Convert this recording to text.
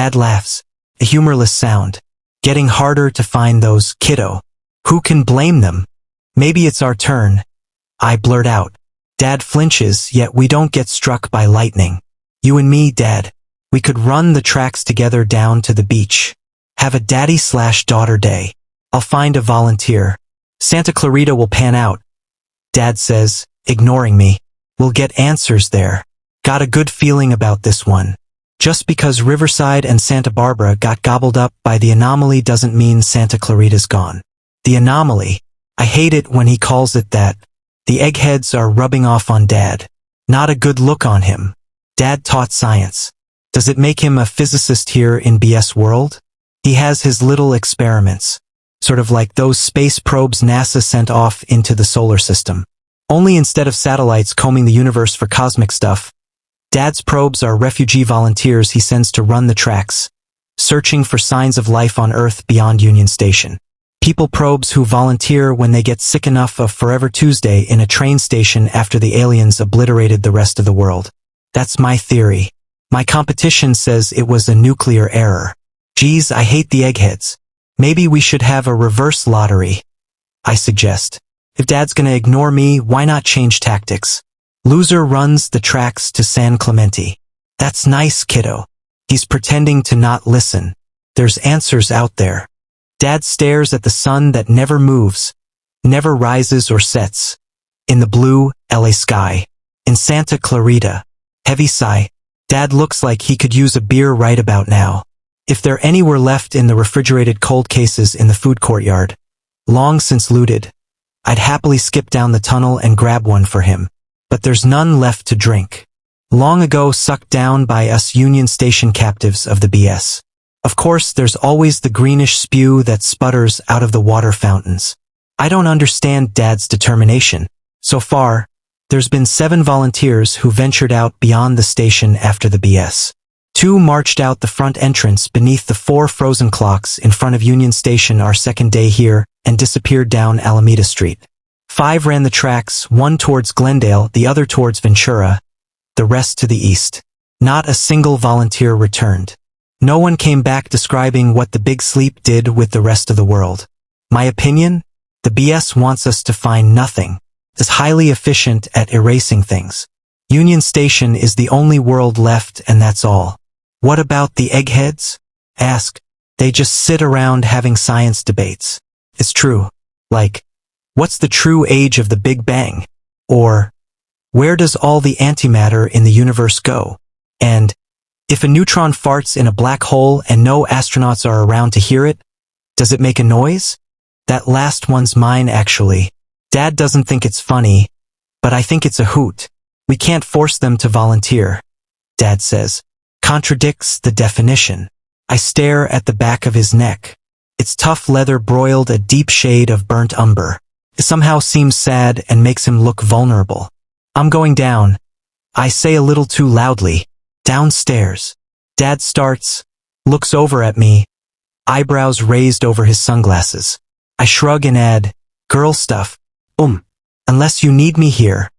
Dad laughs, a humorless sound. Getting harder to find those, kiddo. Who can blame them? Maybe it's our turn. I blurt out. Dad flinches, yet we don't get struck by lightning. You and me, Dad. We could run the tracks together down to the beach. Have a daddy/daughter day. I'll find a volunteer. Santa Clarita will pan out. Dad says, ignoring me. We'll get answers there. Got a good feeling about this one. Just because Riverside and Santa Barbara got gobbled up by the anomaly doesn't mean Santa Clarita's gone. The anomaly. I hate it when he calls it that. The eggheads are rubbing off on Dad. Not a good look on him. Dad taught science. Does it make him a physicist here in BS world? He has his little experiments. Sort of like those space probes NASA sent off into the solar system. Only instead of satellites combing the universe for cosmic stuff, Dad's probes are refugee volunteers he sends to run the tracks, searching for signs of life on Earth beyond Union Station. People probes who volunteer when they get sick enough of Forever Tuesday in a train station after the aliens obliterated the rest of the world. That's my theory. My competition says it was a nuclear error. Geez, I hate the eggheads. Maybe we should have a reverse lottery, I suggest. If Dad's gonna ignore me, why not change tactics? Loser runs the tracks to San Clemente. That's nice, kiddo. He's pretending to not listen. There's answers out there. Dad stares at the sun that never moves, never rises or sets. In the blue, LA sky. In Santa Clarita. Heavy sigh. Dad looks like he could use a beer right about now. If there any were left in the refrigerated cold cases in the food courtyard, long since looted, I'd happily skip down the tunnel and grab one for him. But there's none left to drink. Long ago sucked down by us Union Station captives of the BS. Of course, there's always the greenish spew that sputters out of the water fountains. I don't understand Dad's determination. So far, there's been 7 volunteers who ventured out beyond the station after the BS. 2 marched out the front entrance beneath the 4 frozen clocks in front of Union Station our second day here and disappeared down Alameda Street. 5 ran the tracks, 1 towards Glendale, the other towards Ventura, the rest to the east. Not a single volunteer returned. No one came back describing what the big sleep did with the rest of the world. My opinion? The BS wants us to find nothing. Is highly efficient at erasing things. Union Station is the only world left and that's all. What about the eggheads? Ask. They just sit around having science debates. It's true. Like, what's the true age of the Big Bang? Or, where does all the antimatter in the universe go? And, if a neutron farts in a black hole and no astronauts are around to hear it, does it make a noise? That last one's mine actually. Dad doesn't think it's funny, but I think it's a hoot. We can't force them to volunteer, Dad says. Contradicts the definition. I stare at the back of his neck. Its tough leather broiled a deep shade of burnt umber. It somehow seems sad and makes him look vulnerable. I'm going down. I say a little too loudly. Downstairs. Dad starts, looks over at me, eyebrows raised over his sunglasses. I shrug and add, girl stuff. Unless you need me here.